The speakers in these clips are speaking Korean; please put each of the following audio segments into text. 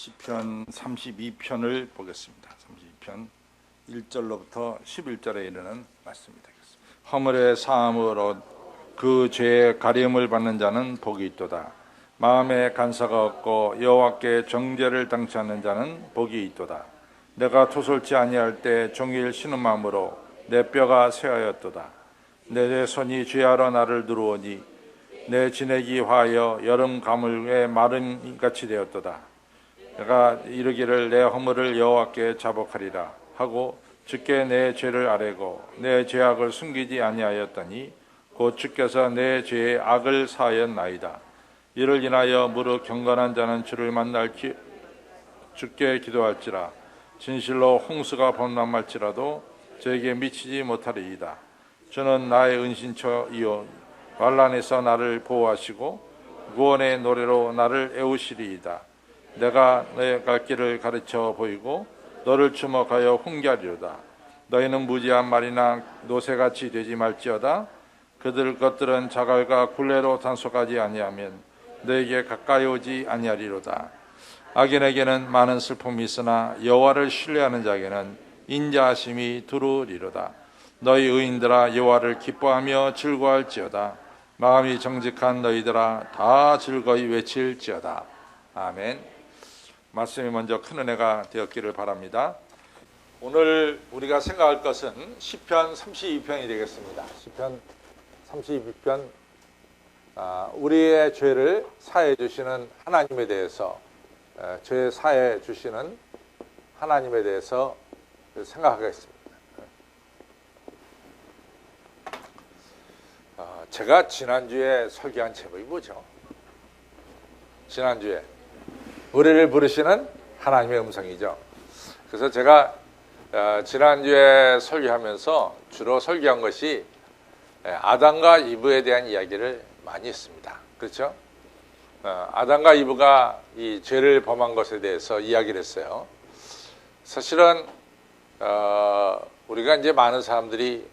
시편 32편을 보겠습니다. 32편 1절로부터 11절에 이르는 말씀이 되겠습니다. 허물의 사함으로 그 죄의 가림을 받는 자는 복이 있도다. 마음에 간사가 없고 여호와께 정죄를 당치 않는 자는 복이 있도다. 내가 토설지 아니할 때 종일 신음함으로 내 뼈가 쇠하였도다. 내 손이 죄하러 나를 누르오니 내 지내기 화하여 여름 가물에 마른 같이 되었도다. 내가 이르기를 내 허물을 여호와께 자복하리라 하고 주께 내 죄를 아뢰고 내 죄악을 숨기지 아니하였더니 곧 주께서 내 죄의 악을 사하였나이다. 이를 인하여 무릇 경건한 자는 주를 만날 주께 기도할지라. 진실로 홍수가 범람할지라도 저에게 미치지 못하리이다. 주는 나의 은신처이요 환난에서 나를 보호하시고 구원의 노래로 나를 애우시리이다. 내가 너의 갈 길을 가르쳐 보이고 너를 주목하여 훈계하리로다. 너희는 무지한 말이나 노새같이 되지 말지어다. 그들 것들은 자갈과 굴레로 단속하지 아니하면 너에게 가까이 오지 아니하리로다. 악인에게는 많은 슬픔이 있으나 여호와를 신뢰하는 자에게는 인자하심이 두루리로다. 너희 의인들아 여호와를 기뻐하며 즐거워할지어다. 마음이 정직한 너희들아 다 즐거이 외칠지어다. 아멘. 말씀이 먼저 큰 은혜가 되었기를 바랍니다. 오늘 우리가 생각할 것은 시편 32편이 되겠습니다. 시편 32편, 우리의 죄를 사해 주시는 하나님에 대해서, 죄 사해 주시는 하나님에 대해서 생각하겠습니다. 제가 지난주에 설교한 제목이 뭐죠? 지난주에 우리를 부르시는 하나님의 음성이죠. 그래서 제가 지난주에 설교하면서 주로 설교한 것이 아담과 이브에 대한 이야기를 많이 했습니다. 그렇죠? 아담과 이브가 이 죄를 범한 것에 대해서 이야기를 했어요. 사실은 우리가 이제 많은 사람들이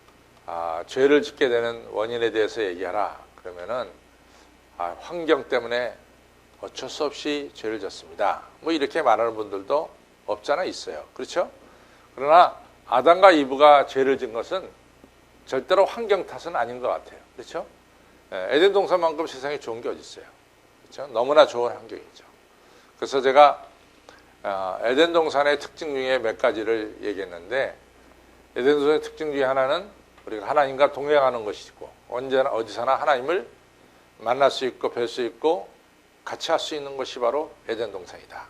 죄를 짓게 되는 원인에 대해서 얘기하라 그러면은 환경 때문에 어쩔 수 없이 죄를 졌습니다. 뭐 이렇게 말하는 분들도 없잖아 있어요. 그렇죠? 그러나 아담과 이브가 죄를 진 것은 절대로 환경 탓은 아닌 것 같아요. 그렇죠? 에덴 동산만큼 세상에 좋은 게 어디 있어요? 그렇죠? 너무나 좋은 환경이죠. 그래서 제가 에덴 동산의 특징 중에 몇 가지를 얘기했는데 에덴 동산의 특징 중에 하나는 우리가 하나님과 동행하는 것이고 언제나 어디서나 하나님을 만날 수 있고 뵐 수 있고 같이 할 수 있는 것이 바로 에덴 동산이다.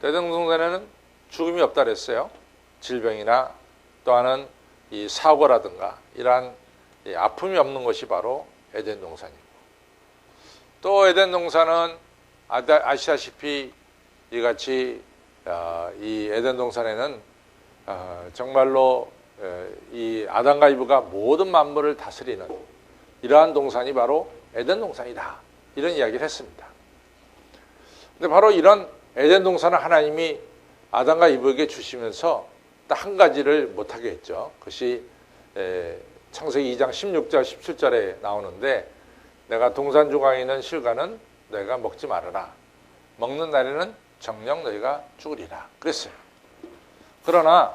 에덴 동산에는 죽음이 없다 그랬어요. 질병이나 또는 이 사고라든가 이러한 아픔이 없는 것이 바로 에덴 동산이고, 또 에덴 동산은 아시다시피 이같이 이 에덴 동산에는 정말로 이 아담과 이브가 모든 만물을 다스리는 이러한 동산이 바로 에덴 동산이다. 이런 이야기를 했습니다. 근데 바로 이런 에덴 동산을 하나님이 아담과 이브에게 주시면서 딱 한 가지를 못하게 했죠. 그것이 창세기 2장 16절 17절에 나오는데 내가 동산 중앙에 있는 실과는 너희가 먹지 말아라. 먹는 날에는 정녕 너희가 죽으리라. 그랬어요. 그러나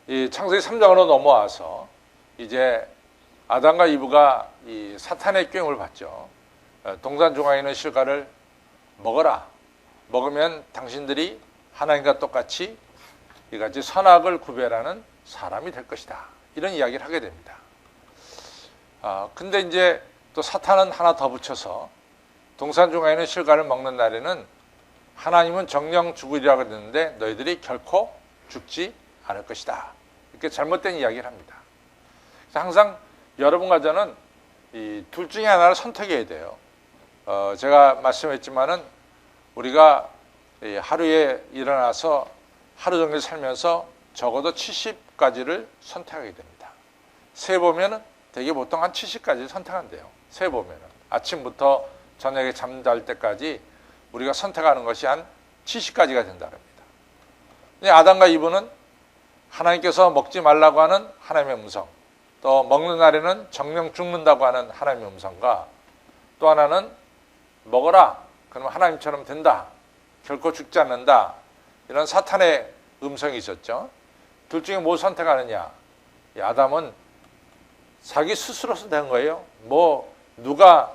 이 창세기 3장으로 넘어와서 이제 아담과 이브가 이 사탄의 꾀임을 받죠. 동산 중앙에 있는 실과를 먹어라. 먹으면 당신들이 하나님과 똑같이 이같이 선악을 구별하는 사람이 될 것이다. 이런 이야기를 하게 됩니다. 근데 이제 또 사탄은 하나 더 붙여서 동산 중앙에 있는 실과를 먹는 날에는 하나님은 정녕 죽으리라고 했는데 너희들이 결코 죽지 않을 것이다. 이렇게 잘못된 이야기를 합니다. 그래서 항상 여러분과 저는 이 둘 중에 하나를 선택해야 돼요. 제가 말씀했지만은 우리가 하루에 일어나서 하루 종일 살면서 적어도 70가지를 선택하게 됩니다. 세 보면은 되게 보통 한 70가지를 선택한대요. 세 보면은 아침부터 저녁에 잠잘 때까지 우리가 선택하는 것이 한 70가지가 된다고 합니다. 근데 아담과 이브는 하나님께서 먹지 말라고 하는 하나님의 음성, 또 먹는 날에는 정녕 죽는다고 하는 하나님의 음성과 또 하나는 먹어라. 그러면 하나님처럼 된다. 결코 죽지 않는다. 이런 사탄의 음성이 있었죠. 둘 중에 뭐 선택하느냐? 이 아담은 자기 스스로서 된 거예요. 뭐 누가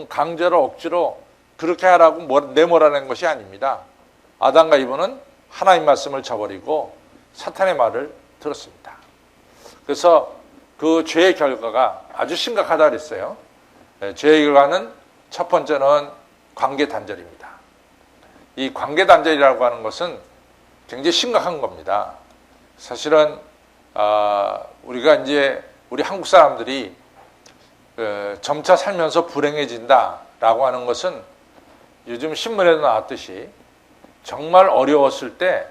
강제로 억지로 그렇게 하라고 내몰아낸 것이 아닙니다. 아담과 이브는 하나님 말씀을 저버리고 사탄의 말을 들었습니다. 그래서 그 죄의 결과가 아주 심각하다 그랬어요. 죄의 결과는 첫 번째는 관계 단절입니다. 이 관계 단절이라고 하는 것은 굉장히 심각한 겁니다. 사실은 우리가 이제 우리 한국 사람들이 점차 살면서 불행해진다라고 하는 것은 요즘 신문에도 나왔듯이 정말 어려웠을 때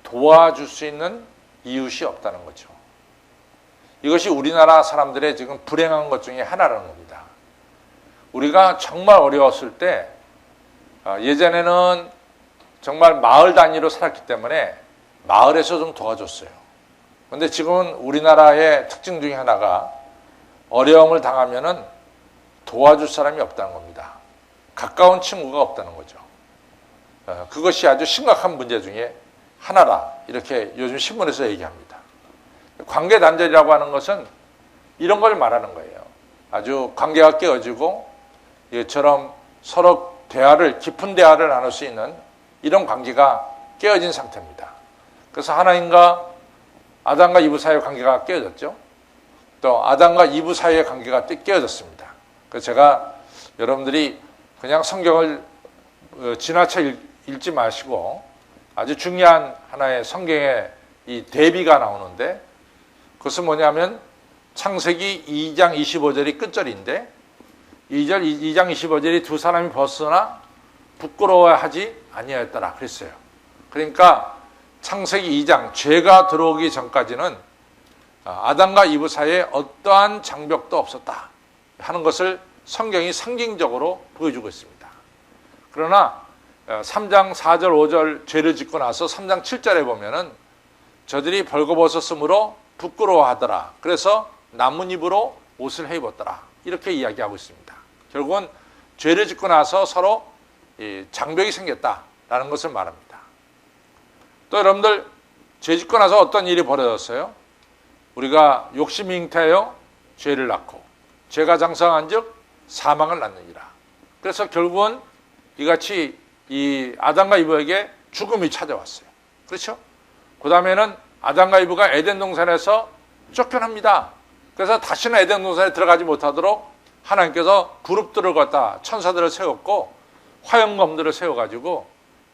도와줄 수 있는 이웃이 없다는 거죠. 이것이 우리나라 사람들의 지금 불행한 것 중에 하나라는 겁니다. 우리가 정말 어려웠을 때 예전에는 정말 마을 단위로 살았기 때문에 마을에서 좀 도와줬어요. 그런데 지금은 우리나라의 특징 중에 하나가 어려움을 당하면은 도와줄 사람이 없다는 겁니다. 가까운 친구가 없다는 거죠. 그것이 아주 심각한 문제 중에 하나다. 이렇게 요즘 신문에서 얘기합니다. 관계 단절이라고 하는 것은 이런 걸 말하는 거예요. 아주 관계가 깨어지고 이처럼 서로 깊은 대화를 나눌 수 있는 이런 관계가 깨어진 상태입니다. 그래서 하나님과 아담과 이브 사이의 관계가 깨어졌죠. 또 아담과 이브 사이의 관계가 깨어졌습니다. 그래서 제가 여러분들이 그냥 성경을 지나쳐 읽지 마시고 아주 중요한 하나의 성경의 이 대비가 나오는데 그것은 뭐냐면 창세기 2장 25절이 끝절인데 2장 25절이 두 사람이 벗으나 부끄러워하지 아니하였더라 그랬어요. 그러니까 창세기 2장 죄가 들어오기 전까지는 아담과 이브 사이에 어떠한 장벽도 없었다 하는 것을 성경이 상징적으로 보여주고 있습니다. 그러나 3장 4절 5절 죄를 짓고 나서 3장 7절에 보면은 저들이 벌거벗었으므로 부끄러워하더라. 그래서 나뭇잎으로 옷을 해 입었더라. 이렇게 이야기하고 있습니다. 결국은 죄를 짓고 나서 서로 장벽이 생겼다라는 것을 말합니다. 또 여러분들 죄 짓고 나서 어떤 일이 벌어졌어요? 우리가 욕심이 잉태하여 죄를 낳고 죄가 장성한 즉 사망을 낳느니라. 그래서 결국은 이같이 이 아담과 이브에게 죽음이 찾아왔어요. 그렇죠? 그 다음에는 아담과 이브가 에덴 동산에서 쫓겨납니다. 그래서 다시는 에덴 동산에 들어가지 못하도록 하나님께서 그룹들을 갖다 천사들을 세웠고 화영검들을 세워가지고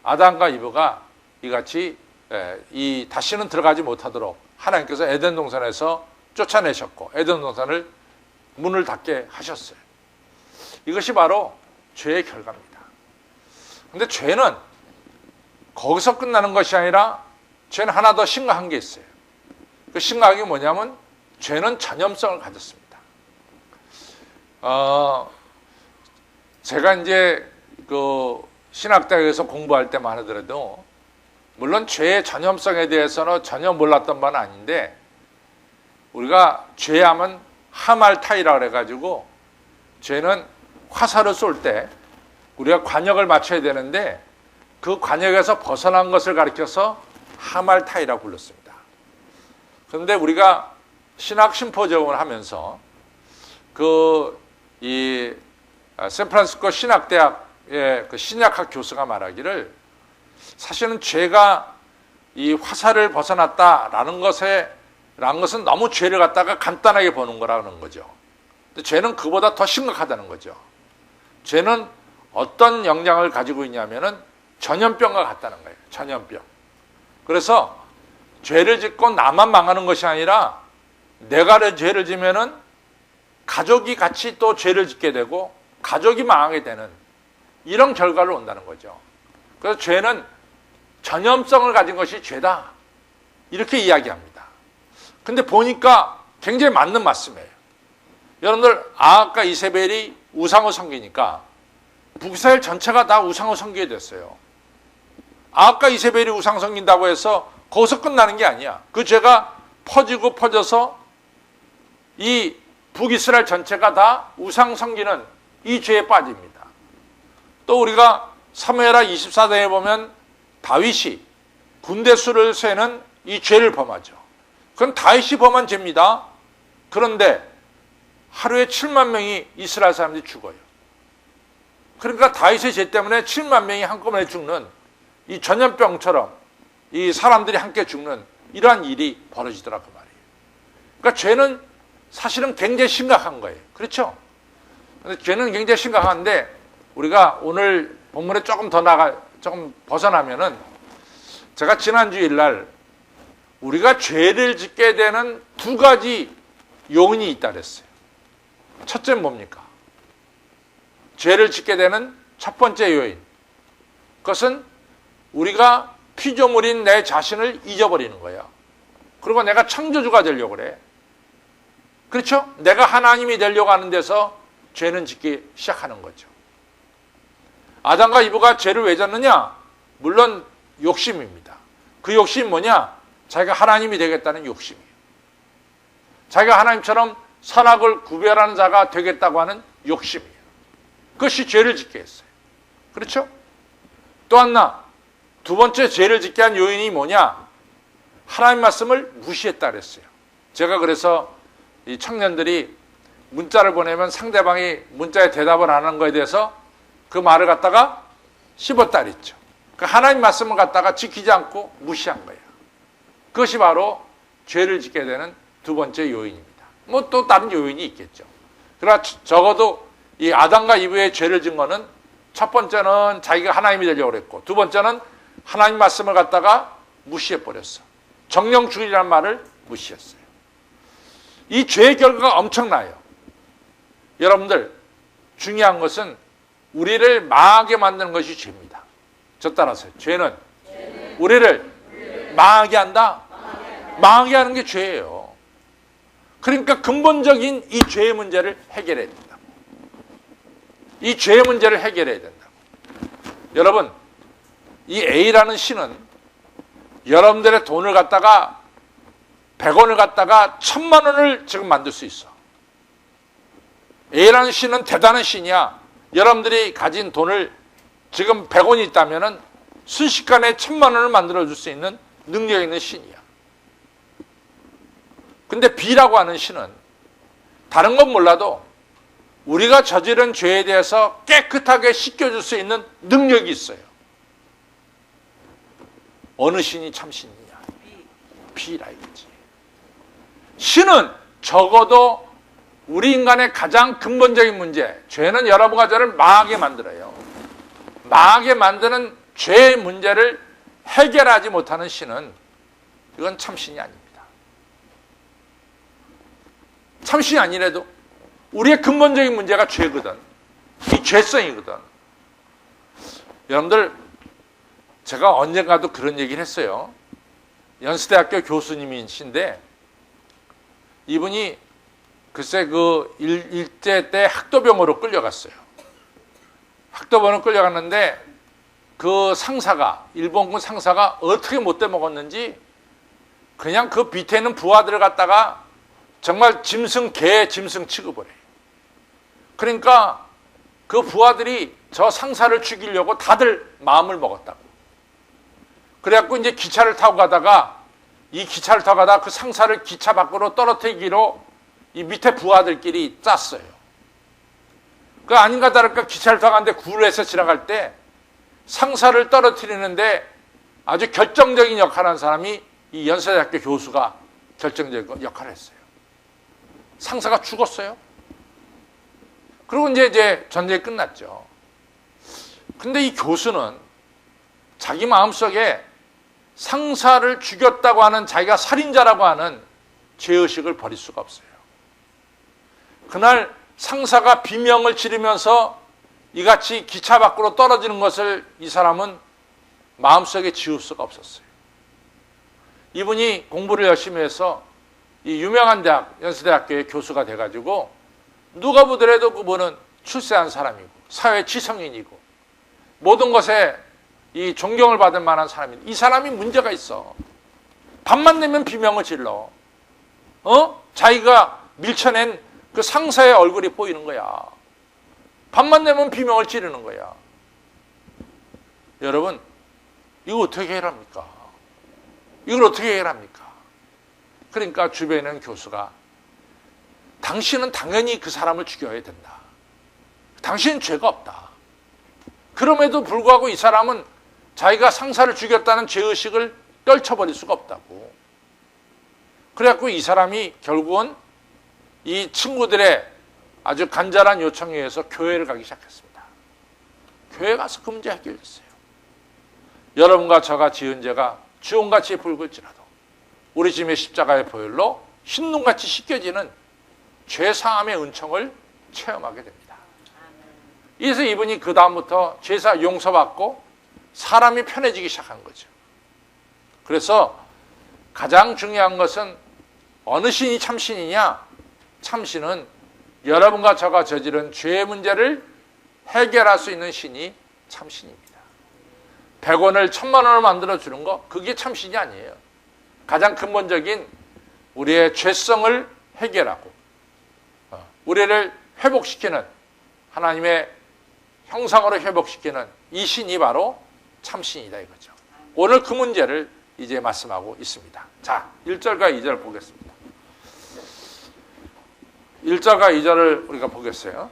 아담과 이브가 이같이 다시는 들어가지 못하도록 하나님께서 에덴 동산에서 쫓아내셨고 에덴 동산을 문을 닫게 하셨어요. 이것이 바로 죄의 결과입니다. 그런데 죄는 거기서 끝나는 것이 아니라 죄는 하나 더 심각한 게 있어요. 그 심각한 게 뭐냐면 죄는 전염성을 가졌습니다. 제가 이제 그 신학대학에서 공부할 때만 하더라도 물론 죄의 전염성에 대해서는 전혀 몰랐던 바는 아닌데 우리가 죄하면 하말타이라 그래가지고 죄는 화살을 쏠 때 우리가 관역을 맞춰야 되는데 그 관역에서 벗어난 것을 가리켜서 하말타이라고 불렀습니다. 그런데 우리가 신학 심포지엄을 하면서 이 샌프란시스코 신학대학의 그 신약학 교수가 말하기를 사실은 죄가 이 화살을 벗어났다라는 것은 너무 죄를 갖다가 간단하게 보는 거라는 거죠. 근데 죄는 그보다 더 심각하다는 거죠. 죄는 어떤 영향을 가지고 있냐면은 전염병과 같다는 거예요. 전염병. 그래서 죄를 짓고 나만 망하는 것이 아니라 내가 죄를 지면은 가족이 같이 또 죄를 짓게 되고 가족이 망하게 되는 이런 결과를 온다는 거죠. 그래서 죄는 전염성을 가진 것이 죄다. 이렇게 이야기합니다. 근데 보니까 굉장히 맞는 말씀이에요. 여러분들 아합과 이세벨이 우상을 섬기니까 북이스라엘 전체가 다 우상을 섬기게 됐어요. 아합과 이세벨이 우상 섬긴다고 해서 거기서 끝나는 게 아니야. 그 죄가 퍼져서 이 북이스라엘 전체가 다 우상 섬기는 이 죄에 빠집니다. 또 우리가 사무엘하 24장에 보면 다윗이 군대 수를 세는 이 죄를 범하죠. 그건 다윗이 범한 죄입니다. 그런데 하루에 7만 명이 이스라엘 사람들이 죽어요. 그러니까 다윗의 죄 때문에 7만 명이 한꺼번에 죽는 이 전염병처럼 이 사람들이 함께 죽는 이러한 일이 벌어지더라 그 말이에요. 그러니까 죄는 사실은 굉장히 심각한 거예요. 그렇죠? 근데 죄는 굉장히 심각한데 우리가 오늘 본문에 조금 벗어나면은 제가 지난 주일날 우리가 죄를 짓게 되는 두 가지 요인이 있다 그랬어요. 첫째는 뭡니까? 죄를 짓게 되는 첫 번째 요인. 그것은 우리가 피조물인 내 자신을 잊어버리는 거야. 그리고 내가 창조주가 되려고 그래. 그렇죠? 내가 하나님이 되려고 하는 데서 죄는 짓기 시작하는 거죠. 아담과 이브가 죄를 왜 졌느냐? 물론 욕심입니다. 그 욕심이 뭐냐? 자기가 하나님이 되겠다는 욕심이에요. 자기가 하나님처럼 선악을 구별하는 자가 되겠다고 하는 욕심이에요. 그것이 죄를 짓게 했어요. 그렇죠? 또 하나, 두 번째 죄를 짓게 한 요인이 뭐냐? 하나님 말씀을 무시했다 그랬어요. 제가 그래서 이 청년들이 문자를 보내면 상대방이 문자에 대답을 안 하는 거에 대해서 그 말을 갖다가 씹었다 그랬죠. 그 하나님 말씀을 갖다가 지키지 않고 무시한 거예요. 그것이 바로 죄를 짓게 되는 두 번째 요인입니다. 뭐 또 다른 요인이 있겠죠. 그러나 적어도 이 아담과 이브의 죄를 진 거는 첫 번째는 자기가 하나님이 되려고 그랬고 두 번째는 하나님 말씀을 갖다가 무시해버렸어. 정령주의라는 말을 무시했어요. 이 죄의 결과가 엄청나요. 여러분들 중요한 것은 우리를 망하게 만드는 것이 죄입니다. 저 따라서요. 죄는 우리를 망하게 한다. 망하게 하는 게 죄예요. 그러니까 근본적인 이 죄의 문제를 해결해야 된다. 이 죄의 문제를 해결해야 된다고. 여러분, 이 A라는 신은 여러분들의 돈을 갖다가 100원을 갖다가 1000만 원을 지금 만들 수 있어. A라는 신은 대단한 신이야. 여러분들이 가진 돈을 지금 100원이 있다면은 순식간에 1000만 원을 만들어줄 수 있는 능력 있는 신이야. 근데 B라고 하는 신은 다른 건 몰라도 우리가 저지른 죄에 대해서 깨끗하게 씻겨줄 수 있는 능력이 있어요. 어느 신이 참 신이냐? B라 이거지. 신은 적어도 우리 인간의 가장 근본적인 문제, 죄는 여러분과 저를 망하게 만들어요. 망하게 만드는 죄의 문제를 해결하지 못하는 신은 이건 참신이 아닙니다. 참신이 아니래도 우리의 근본적인 문제가 죄거든. 이 죄성이거든. 여러분들, 제가 언젠가도 그런 얘기를 했어요. 연세대학교 교수님이신데 이분이 글쎄 그 일제 때 학도병으로 끌려갔어요. 학도병으로 끌려갔는데 그 상사가, 일본군 상사가 어떻게 못돼 먹었는지 그냥 그 밑에 있는 부하들을 갖다가 정말 개 짐승 취급을 해요. 그러니까 그 부하들이 저 상사를 죽이려고 다들 마음을 먹었다고. 그래갖고 이제 기차를 타고 가다가 그 상사를 기차 밖으로 떨어뜨리기로 이 밑에 부하들끼리 짰어요. 그 아닌가 다를까 기차를 타고 가는데 구로에서 지나갈 때 상사를 떨어뜨리는데 아주 결정적인 역할을 한 사람이 이 연세대학교 교수가 결정적인 역할을 했어요. 상사가 죽었어요. 그리고 이제 전쟁이 끝났죠. 근데 이 교수는 자기 마음속에 상사를 죽였다고 하는 자기가 살인자라고 하는 죄의식을 버릴 수가 없어요. 그날 상사가 비명을 지르면서 이같이 기차 밖으로 떨어지는 것을 이 사람은 마음속에 지울 수가 없었어요. 이분이 공부를 열심히 해서 이 유명한 대학, 연세대학교의 교수가 돼가지고 누가 보더라도 그분은 출세한 사람이고 사회 지성인이고 모든 것에 이 존경을 받을 만한 사람이고 이 사람이 문제가 있어. 밤만 되면 비명을 질러. 자기가 밀쳐낸 그 상사의 얼굴이 보이는 거야. 밤만 되면 비명을 지르는 거야. 여러분, 이거 어떻게 해결합니까? 이걸 어떻게 해결합니까? 그러니까 주변에 있는 교수가 당신은 당연히 그 사람을 죽여야 된다. 당신은 죄가 없다. 그럼에도 불구하고 이 사람은 자기가 상사를 죽였다는 죄의식을 떨쳐버릴 수가 없다고. 그래갖고 이 사람이 결국은 이 친구들의 아주 간절한 요청에 의해서 교회를 가기 시작했습니다. 교회 가서 그 문제 해결됐어요. 여러분과 저가 지은 죄가 주홍같이 붉을지라도 우리 주님의 십자가의 보혈로 흰눈같이 씻겨지는 죄사함의 은총을 체험하게 됩니다. 그래서 이분이 그 다음부터 죄사 용서받고 사람이 편해지기 시작한 거죠. 그래서 가장 중요한 것은 어느 신이 참신이냐? 참신은 여러분과 저가 저지른 죄의 문제를 해결할 수 있는 신이 참신입니다. 100원을 1000만 원을 만들어 주는 거, 그게 참신이 아니에요. 가장 근본적인 우리의 죄성을 해결하고 우리를 회복시키는, 하나님의 형상으로 회복시키는 이 신이 바로 참신이다 이거죠. 오늘 그 문제를 이제 말씀하고 있습니다. 자, 1절과 2절 보겠습니다. 1절과 2절을 우리가 보겠어요.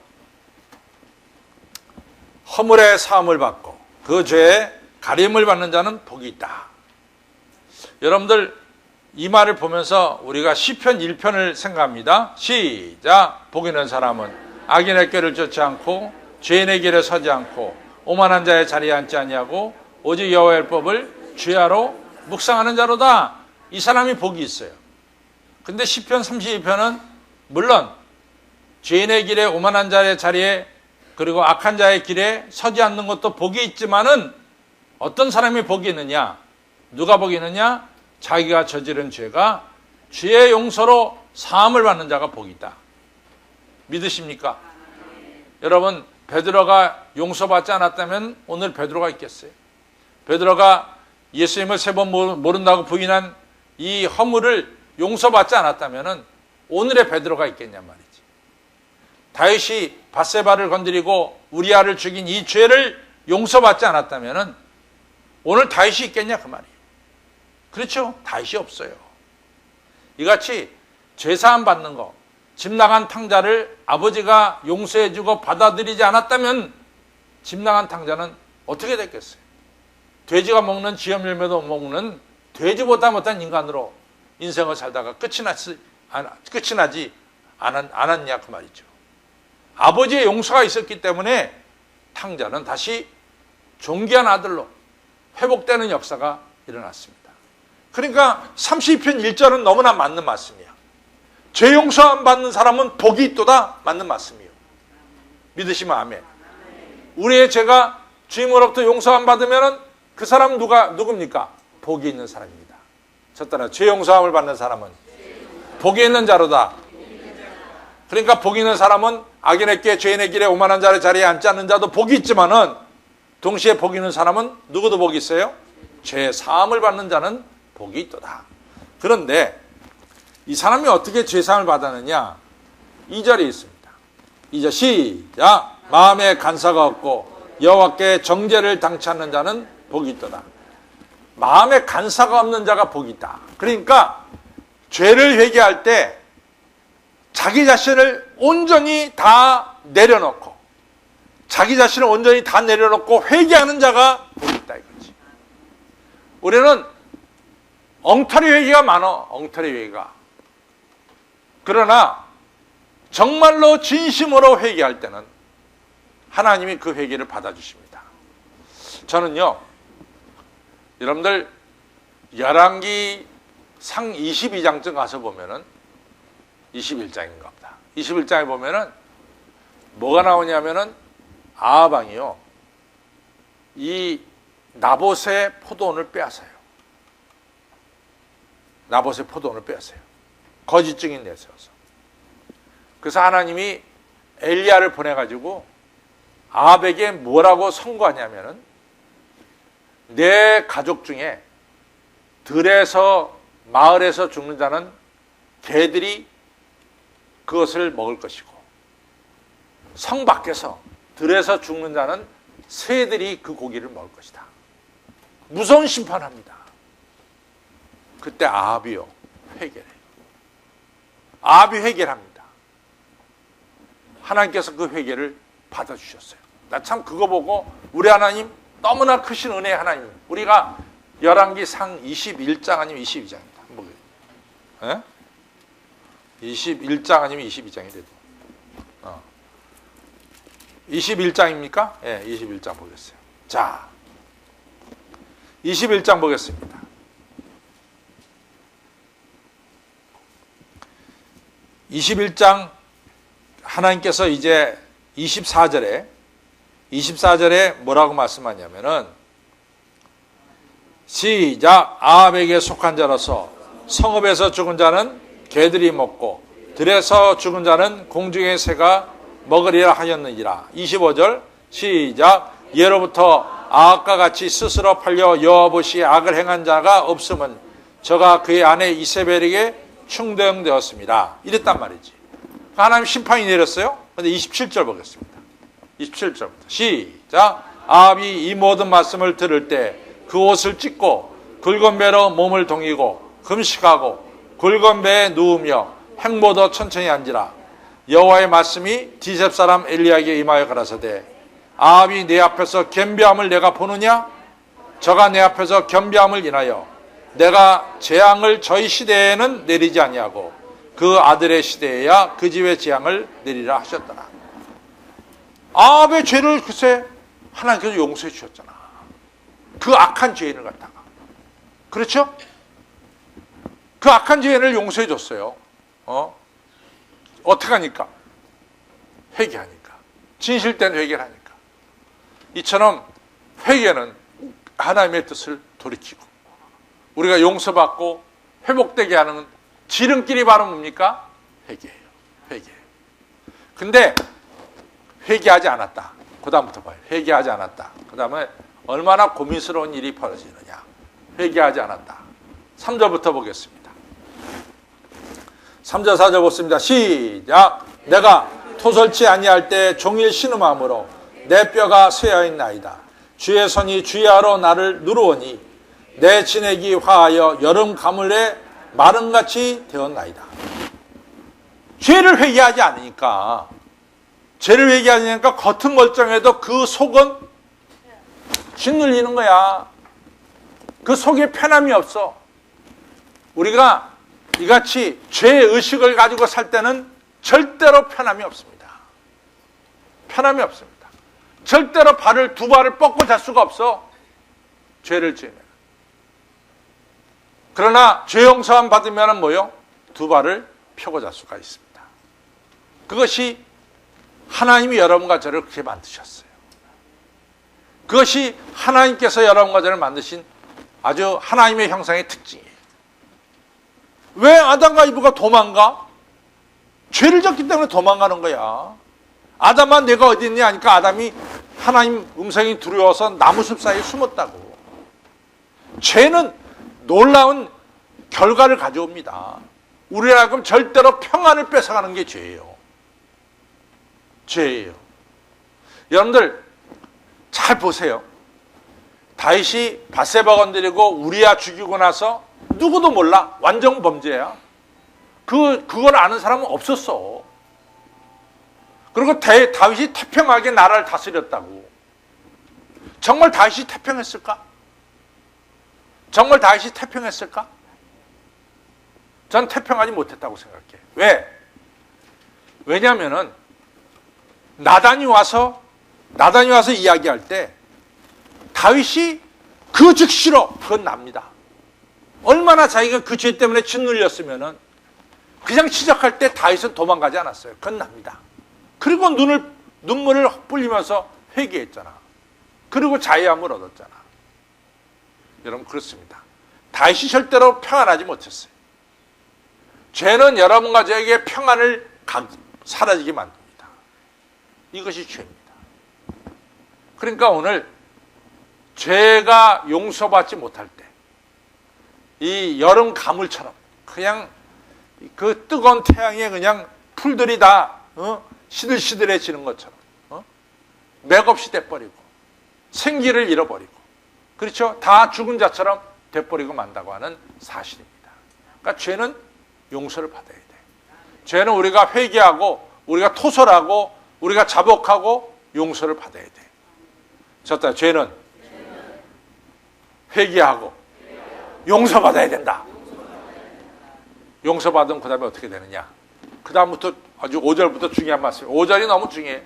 허물의 사함을 받고 그 죄에 가림을 받는 자는 복이 있다. 여러분들 이 말을 보면서 우리가 시편 1편을 생각합니다. 시작. 복 있는 사람은 악인의 꾀를 쫓지 않고 죄인의 길에 서지 않고 오만한 자의 자리에 앉지 아니하고 오직 여호와의 법을 주야로 묵상하는 자로다. 이 사람이 복이 있어요. 근데 시편 32편은 물론 죄인의 길에 오만한 자의 자리에 그리고 악한 자의 길에 서지 않는 것도 복이 있지만은 어떤 사람이 복이 있느냐? 누가 복이 있느냐? 자기가 저지른 죄가 죄의 용서로 사함을 받는 자가 복이 있다. 믿으십니까? 여러분, 베드로가 용서받지 않았다면 오늘 베드로가 있겠어요? 베드로가 예수님을 3번 모른다고 부인한 이 허물을 용서받지 않았다면 오늘의 베드로가 있겠냔 말이지. 다윗이 밧세바를 건드리고 우리아를 죽인 이 죄를 용서받지 않았다면 오늘 다윗이 있겠냐 그 말이에요. 그렇죠? 다윗이 없어요. 이같이 죄사함 받는 거, 집 나간 탕자를 아버지가 용서해주고 받아들이지 않았다면 집 나간 탕자는 어떻게 됐겠어요? 돼지가 먹는 지엄 열매도 먹는 돼지보다 못한 인간으로 인생을 살다가 끝이 나지 않았냐 그 말이죠. 아버지의 용서가 있었기 때문에 탕자는 다시 존귀한 아들로 회복되는 역사가 일어났습니다. 그러니까 32편 1절은 너무나 맞는 말씀이야. 죄 용서 안 받는 사람은 복이 있도다. 맞는 말씀이요. 믿으시면 아멘. 우리의 죄가 주님으로부터 용서 안 받으면 그 사람은 누굽니까? 복이 있는 사람입니다. 첫 따라 죄 용서함을 받는 사람은 복이 있는 자로다. 그러니까 복이 있는 사람은 악인의 꾀 죄인의 길에 오만한 자의 자리에 앉지 않는 자도 복이 있지만은 동시에 복이 있는 사람은 누구도 복이 있어요? 죄 사함을 받는 자는 복이 있도다. 그런데 이 사람이 어떻게 죄 사함을 받았느냐? 2절에 있습니다. 2절 시작. 마음에 간사가 없고 여호와께 정죄를 당치 않는 자는 복이 있도다. 마음에 간사가 없는 자가 복이 있다. 그러니까 죄를 회개할 때 자기 자신을 온전히 다 내려놓고 자기 자신을 온전히 다 내려놓고 회개하는 자가 복이 있다 이거지. 우리는 엉터리 회개가 많아. 엉터리 회개가. 그러나 정말로 진심으로 회개할 때는 하나님이 그 회개를 받아주십니다. 저는요, 여러분들 열왕기 상 22장쯤 가서 보면은 21장인가 보다. 21장에 보면은 뭐가 나오냐면은 아합 왕이요, 이 나봇의 포도원을 빼앗아요. 나봇의 포도원을 빼앗아요. 거짓 증인 내세워서. 그래서 하나님이 엘리야를 보내가지고 아합에게 뭐라고 선고하냐면은 내 가족 중에 들에서 마을에서 죽는 자는 개들이 그것을 먹을 것이고 성 밖에서 들에서 죽는 자는 새들이 그 고기를 먹을 것이다. 무서운 심판합니다. 그때 아합이요 회개해요. 아합이 회개합니다. 하나님께서 그 회개를 받아주셨어요. 나 참 그거 보고 우리 하나님 너무나 크신 은혜의 하나님. 우리가 열왕기상 21장 아니면 22장입니다. 한번 보게요. 21장 아니면 22장이 돼도 21장입니까? 예, 21장 보겠어요. 자, 21장 보겠습니다. 21장 하나님께서 이제 24절에 뭐라고 말씀하냐면은 시작. 아합에게 속한 자로서 성읍에서 죽은 자는 개들이 먹고 들에서 죽은 자는 공중의 새가 먹으리라 하였느니라. 25절 시작. 예로부터 아합과 같이 스스로 팔려 여호와 보시기에 악을 행한 자가 없음은 저가 그의 아내 이세벨에게 충동되었습니다. 이랬단 말이지. 하나님 심판이 내렸어요. 그런데 27절 보겠습니다. 27절부터 시작. 아합이 이 모든 말씀을 들을 때 그 옷을 찢고 굵은 배로 몸을 동이고 금식하고 굵은 배에 누우며 행모도 천천히 앉으라. 여호와의 말씀이 디셉 사람 엘리야에게 임하여 가라사대 아합이 내 앞에서 겸비함을 내가 보느냐? 저가 내 앞에서 겸비함을 인하여 내가 재앙을 저희 시대에는 내리지 아니하고 그 아들의 시대에야 그 집의 재앙을 내리라 하셨더라. 아합의 죄를 글쎄 하나님께서 용서해 주셨잖아. 그 악한 죄인을 갖다가. 그렇죠? 그 악한 죄인을 용서해 줬어요. 어떻게 하니까? 회개하니까. 진실된 회개를 하니까. 이처럼 회개는 하나님의 뜻을 돌이키고 우리가 용서받고 회복되게 하는 지름길이 바로 뭡니까? 회개예요. 회개예요. 근데 회개하지 않았다. 그 다음부터 봐요. 회개하지 않았다. 그 다음에 얼마나 고민스러운 일이 벌어지느냐. 회개하지 않았다. 3절부터 보겠습니다. 3절 4절 보겠습니다. 시작. 내가 토설치 아니할 때 종일 신음함으로 내 뼈가 쇠하였나이다. 주의 손이 주야로 나를 누르오니 내 진액이 화하여 여름 가물에 마름같이 되었나이다. 죄를 회개하지 않으니까 겉은 멀쩡해도 그 속은 짓눌리는 거야. 그 속에 편함이 없어. 우리가 이같이 죄의식을 가지고 살 때는 절대로 편함이 없습니다. 편함이 없습니다. 절대로 두 발을 뻗고 잘 수가 없어. 죄를 지으면. 그러나 죄 용서함 받으면 뭐요? 두 발을 펴고 잘 수가 있습니다. 그것이 하나님이 여러분과 저를 그렇게 만드셨어요. 그것이 하나님께서 여러분과 저를 만드신 아주 하나님의 형상의 특징이에요. 왜 아담과 이브가 도망가? 죄를 졌기 때문에 도망가는 거야. 아담아 내가 어디 있냐 하니까 아담이 하나님 음성이 두려워서 나무숲 사이에 숨었다고. 죄는 놀라운 결과를 가져옵니다. 우리라고 절대로 평안을 뺏어가는 게 죄예요. 죄예요. 여러분들 잘 보세요. 다윗이 밧세바 건드리고 우리야 죽이고 나서 누구도 몰라. 완전 범죄야. 그걸 아는 사람은 없었어. 그리고 다윗이 태평하게 나라를 다스렸다고. 정말 다윗이 태평했을까? 정말 다윗이 태평했을까? 전 태평하지 못했다고 생각해. 왜? 왜냐하면은 나단이 와서 이야기할 때 다윗이 그 즉시로 그건 납니다. 얼마나 자기가 그 죄 때문에 짓눌렸으면은 그냥 시작할 때 다윗은 도망가지 않았어요. 그건 납니다. 그리고 눈물을 뿌리면서 회개했잖아. 그리고 자유함을 얻었잖아. 여러분 그렇습니다. 다윗이 절대로 평안하지 못했어요. 죄는 여러분과 저에게 평안을 사라지게 만듭니다. 이것이 죄입니다. 그러니까 오늘 죄가 용서받지 못할 때 이 여름 가물처럼 그냥 그 뜨거운 태양에 그냥 풀들이 다 시들시들해지는 것처럼 맥없이 돼버리고 생기를 잃어버리고 그렇죠? 다 죽은 자처럼 돼버리고 만다고 하는 사실입니다. 그러니까 죄는 용서를 받아야 돼. 죄는 우리가 회개하고 우리가 토설하고 우리가 자복하고 용서를 받아야 돼. 졌다. 죄는 회개하고 용서받아야 된다. 용서받으면 그 다음에 어떻게 되느냐. 그 다음부터 아주 5절부터 중요한 말씀. 5절이 너무 중요해.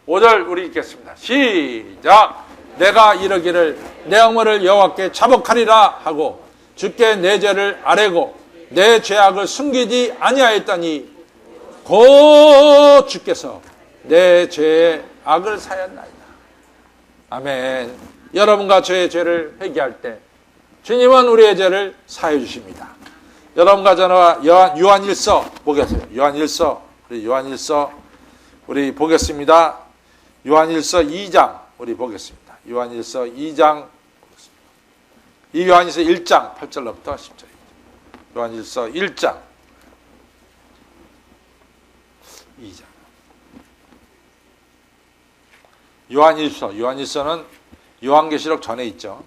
5절 우리 읽겠습니다. 시작. 내가 이르기를 내 영혼을 여호와께 자복하리라 하고 주께 내 죄를 아뢰고 내 죄악을 숨기지 아니하였더니 곧 주께서 내 죄의 악을 사였나이다. 아멘. 여러분과 저의 죄를 회개할 때 주님은 우리의 죄를 사해 주십니다. 여러분과 저와 요한일서 보겠어요. 요한일서 우리 보겠습니다. 요한일서 2장 우리 보겠습니다. 요한일서 2장 이 요한일서 1장 8절부터 10절입니다. 요한일서 1장 2장 요한일서는 요한계시록 전에 있죠.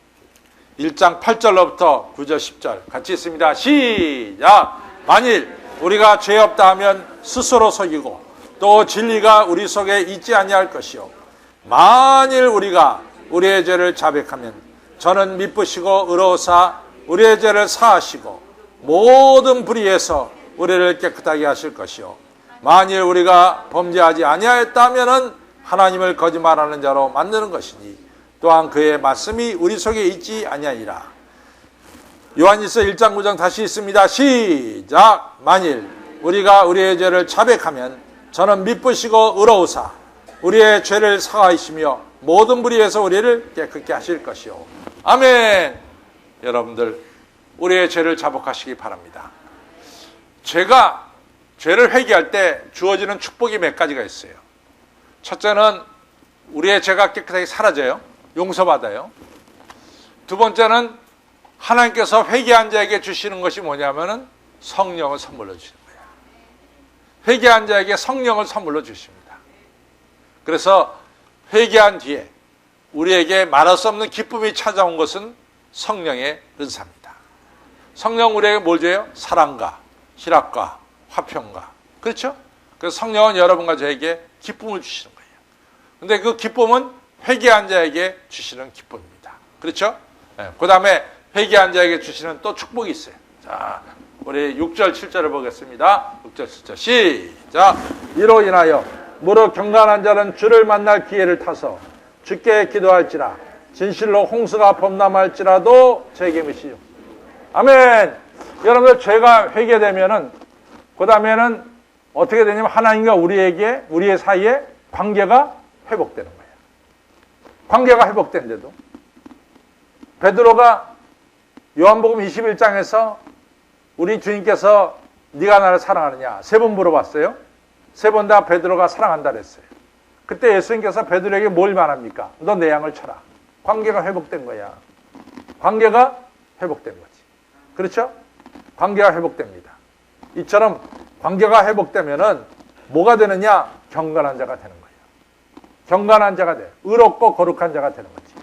1장 8절로부터 9절 10절 같이 있습니다. 시작. 만일 우리가 죄 없다 하면 스스로 속이고 또 진리가 우리 속에 있지 아니할 것이요 만일 우리가 우리의 죄를 자백하면 저는 미쁘시고 의로우사 우리의 죄를 사하시고 모든 불의에서 우리를 깨끗하게 하실 것이요 만일 우리가 범죄하지 아니하였다 하면은 하나님을 거짓말하는 자로 만드는 것이니 또한 그의 말씀이 우리 속에 있지 아니하리라. 요한일서 1장 9장 다시 있습니다. 시작. 만일 우리가 우리의 죄를 자백하면 저는 미쁘시고 의로우사 우리의 죄를 사하시며 모든 불의에서 우리를 깨끗게 하실 것이요. 아멘. 여러분들 우리의 죄를 자복하시기 바랍니다. 죄를 회개할 때 주어지는 축복이 몇 가지가 있어요. 첫째는 우리의 죄가 깨끗하게 사라져요. 용서받아요. 두 번째는 하나님께서 회개한 자에게 주시는 것이 뭐냐면은 성령을 선물로 주시는 거예요. 회개한 자에게 성령을 선물로 주십니다. 그래서 회개한 뒤에 우리에게 말할 수 없는 기쁨이 찾아온 것은 성령의 은사입니다. 성령 우리에게 뭘 줘요? 사랑과 희락과 화평과. 그렇죠? 그래서 성령은 여러분과 저에게 기쁨을 주시는 거예요. 근데 그 기쁨은 회개한 자에게 주시는 기쁨입니다. 그렇죠? 네. 그 다음에 회개한 자에게 주시는 또 축복이 있어요. 자, 우리 6절, 7절을 보겠습니다. 6절, 7절. 시작. 이로 인하여 무릇 경건한 자는 주를 만날 기회를 타서 주께 기도할지라 진실로 홍수가 범람할지라도 제게 미시오. 아멘. 여러분들 죄가 회개되면은 그 다음에는 어떻게 되냐면 하나님과 우리의 사이에 관계가 회복되는 거예요. 관계가 회복된데도 베드로가 요한복음 21장에서 우리 주님께서 네가 나를 사랑하느냐 3번 물어봤어요. 3번 다 베드로가 사랑한다 그랬어요. 그때 예수님께서 베드로에게 뭘 말합니까? 너 내 양을 쳐라. 관계가 회복된 거야. 관계가 회복된 거지. 그렇죠? 관계가 회복됩니다. 이처럼 관계가 회복되면은 뭐가 되느냐? 경건한 자가 되는 거예요. 경건한 자가 돼. 의롭고 거룩한 자가 되는 거지.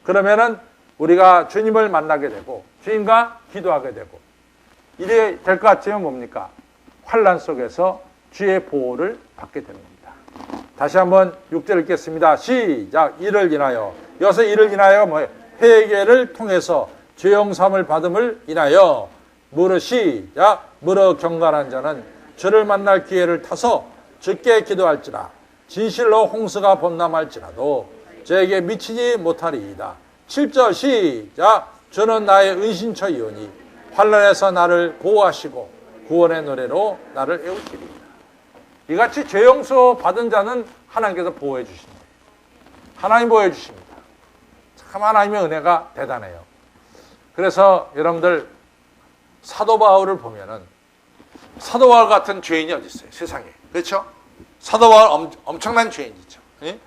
그러면은 우리가 주님을 만나게 되고 주님과 기도하게 되고 이래 될 것 같으면 뭡니까? 환난 속에서 주의 보호를 받게 되는 겁니다. 다시 한번 6절 읽겠습니다. 시작. 이를 인하여. 여기서 이를 인하여 뭐예요? 회개를 통해서 죄 용서함을 받음을 인하여 무릇 시작. 무릇 경건한 자는 주를 만날 기회를 타서 주께 기도할지라 진실로 홍수가 범람할지라도 저에게 미치지 못하리이다. 7절 시작. 주는 나의 은신처이오니 환난에서 나를 보호하시고 구원의 노래로 나를 애우시리이다. 이같이 죄 용서 받은 자는 하나님께서 보호해 주십니다. 하나님 보호해 주십니다. 참 하나님의 은혜가 대단해요. 그래서 여러분들 사도 바울을 보면은 사도 바울 같은 죄인이 어디 있어요? 세상에. 그렇죠? 사도 바울 엄청난 죄인이죠. 예?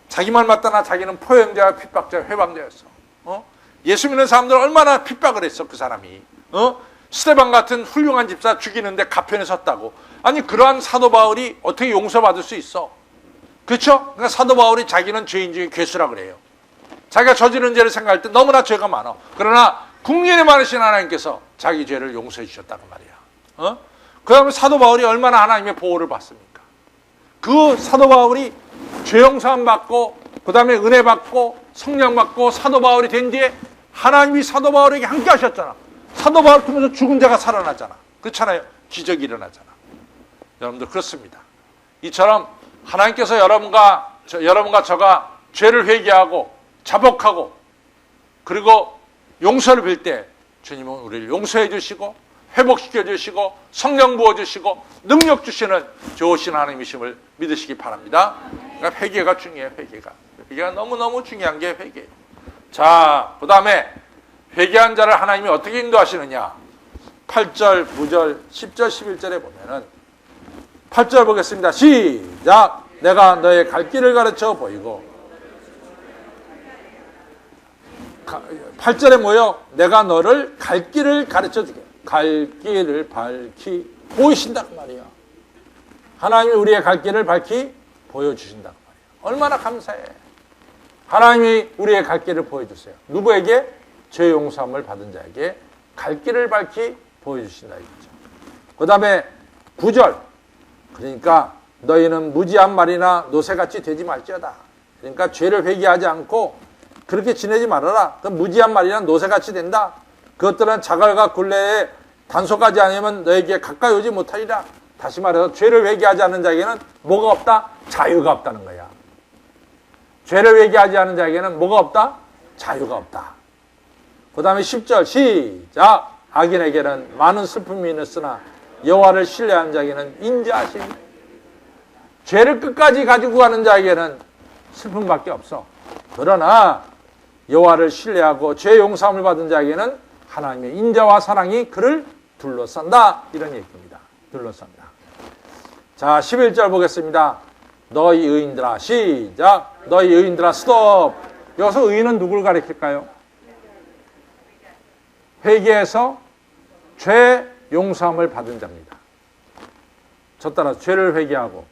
자기 말 맞다나 자기는 포용자, 핍박자, 회방자였어. 예수 믿는 사람들 얼마나 핍박을 했어 그 사람이. 스데반 같은 훌륭한 집사 죽이는데 가편에 섰다고. 아니 그러한 사도 바울이 어떻게 용서받을 수 있어? 그렇죠? 그러니까 사도 바울이 자기는 죄인 중에 괴수라 그래요. 자기가 저지른 죄를 생각할 때 너무나 죄가 많아. 그러나 국률이 많으신 하나님께서 자기 죄를 용서해 주셨다고 말이야. 그 다음에 사도 바울이 얼마나 하나님의 보호를 받습니까? 그 사도 바울이 죄 용서함 받고 그 다음에 은혜 받고 성령 받고 사도 바울이 된 뒤에 하나님이 사도 바울에게 함께 하셨잖아. 사도 바울 통해서 죽은 자가 살아나잖아. 그렇잖아요. 기적이 일어나잖아. 여러분들 그렇습니다. 이처럼 하나님께서 여러분과 저가 죄를 회개하고 자복하고 그리고 용서를 빌 때 주님은 우리를 용서해 주시고 회복시켜 주시고 성령 부어 주시고 능력 주시는 좋으신 하나님이심을 믿으시기 바랍니다. 그러니까 회개가 중요해요. 회개가 너무너무 중요한 게 회개예요. 자, 그 다음에 회개한 자를 하나님이 어떻게 인도하시느냐. 8절, 9절, 10절, 11절에 보면은 8절 보겠습니다. 시작! 내가 너의 갈 길을 가르쳐 보이고 8절에 뭐요? 내가 너를 갈 길을 가르쳐 주게. 갈 길을 밝히 보이신다고 말이야. 하나님이 우리의 갈 길을 밝히 보여주신다고 말이야. 얼마나 감사해. 하나님이 우리의 갈 길을 보여주세요. 누구에게? 죄 용서함을 받은 자에게 갈 길을 밝히 보여주신다 이거죠. 그 다음에 9절. 그러니까 너희는 무지한 말이나 노새같이 되지 말지어다. 그러니까 죄를 회개하지 않고 그렇게 지내지 말아라. 그럼 무지한 말이나 노새같이 된다. 그것들은 자갈과 굴레에 단속하지 않으면 너에게 가까이 오지 못하리라. 다시 말해서 죄를 회개하지 않는 자에게는 뭐가 없다? 자유가 없다는 거야. 죄를 회개하지 않는 자에게는 뭐가 없다? 자유가 없다. 그 다음에 10절 시작. 악인에게는 많은 슬픔이 있으나 여호와를 신뢰하는 자에게는 인자하시니. 죄를 끝까지 가지고 가는 자에게는 슬픔밖에 없어. 그러나 여호와를 신뢰하고 죄 용서함을 받은 자에게는 하나님의 인자와 사랑이 그를 둘러싼다. 이런 얘기입니다. 둘러싼다. 자, 11절 보겠습니다. 너희 의인들아 시작. 너희 의인들아 스톱. 여기서 의인은 누구를 가리킬까요? 회개해서 죄 용서함을 받은 자입니다. 저 따라 죄를 회개하고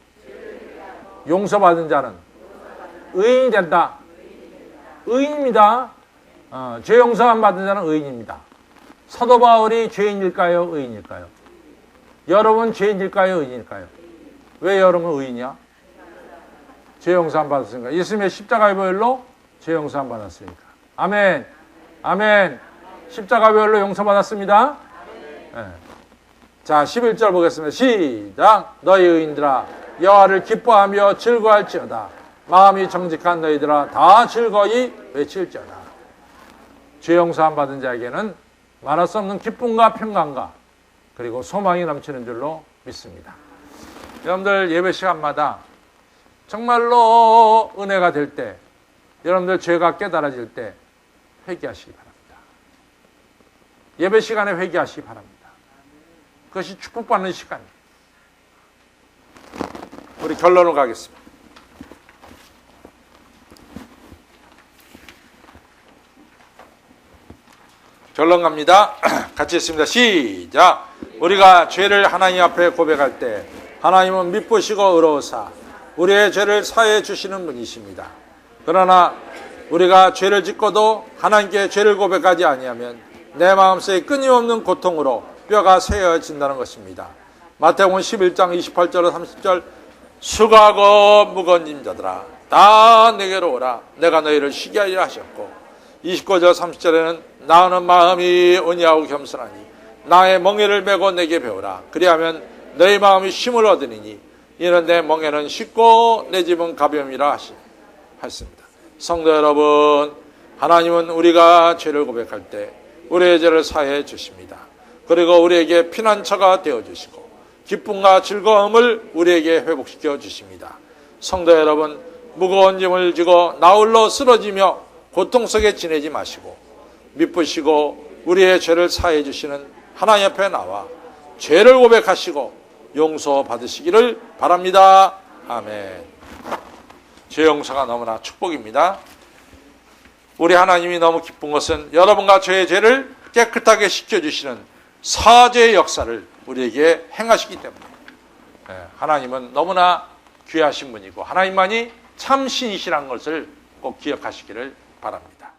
용서받은 자는 의인이 된다. 의인입니다. 죄 용서함 받은 자는 의인입니다. 사도 바울이 죄인일까요? 의인일까요? 여러분 죄인일까요? 의인일까요? 왜 여러분 의인이야? 죄 용서함 받았으니까. 예수님의 십자가의 보혈로 죄 용서함 받았으니까. 아멘. 아멘. 십자가의 보혈로 용서받았습니다. 네. 자, 11절 보겠습니다. 시작. 너희 의인들아 여호와를 기뻐하며 즐거워할지어다. 마음이 정직한 너희들아 다 즐거이 외칠지어다. 죄 용서함 받은 자에게는 말할 수 없는 기쁨과 평강과 그리고 소망이 넘치는 줄로 믿습니다. 여러분들 예배 시간마다 정말로 은혜가 될 때, 여러분들 죄가 깨달아질 때 회개하시기 바랍니다. 예배 시간에 회개하시기 바랍니다. 그것이 축복받는 시간이에요. 우리 결론을 가겠습니다. 결론 갑니다. 같이 했습니다. 시작. 우리가 죄를 하나님 앞에 고백할 때 하나님은 미쁘시고 의로우사 우리의 죄를 사해 주시는 분이십니다. 그러나 우리가 죄를 짓고도 하나님께 죄를 고백하지 아니하면 내 마음속에 끊임없는 고통으로 뼈가 새어진다는 것입니다. 마태복음 11장 28절 30절 수고하고 무거운 짐자들아 다 내게로 오라 내가 너희를 쉬게 하리라 하셨고 29절 30절에는 나는 마음이 온유하고 겸손하니 나의 멍에를 메고 내게 배우라 그리하면 너희 마음이 쉼을 얻으리니 이는 내 멍에는 쉽고 내 짐은 가벼움이라 하셨습니다. 성도 여러분, 하나님은 우리가 죄를 고백할 때 우리의 죄를 사해 주십니다. 그리고 우리에게 피난처가 되어주시고 기쁨과 즐거움을 우리에게 회복시켜 주십니다. 성도 여러분, 무거운 짐을 지고 나홀로 쓰러지며 고통 속에 지내지 마시고 미쁘시고 우리의 죄를 사해 주시는 하나님 앞에 나와 죄를 고백하시고 용서받으시기를 바랍니다. 아멘. 죄 용서가 너무나 축복입니다. 우리 하나님이 너무 기쁜 것은 여러분과 저의 죄를 깨끗하게 씻겨주시는 사죄의 역사를 우리에게 행하시기 때문에 하나님은 너무나 귀하신 분이고 하나님만이 참 신이시라는 것을 꼭 기억하시기를 바랍니다.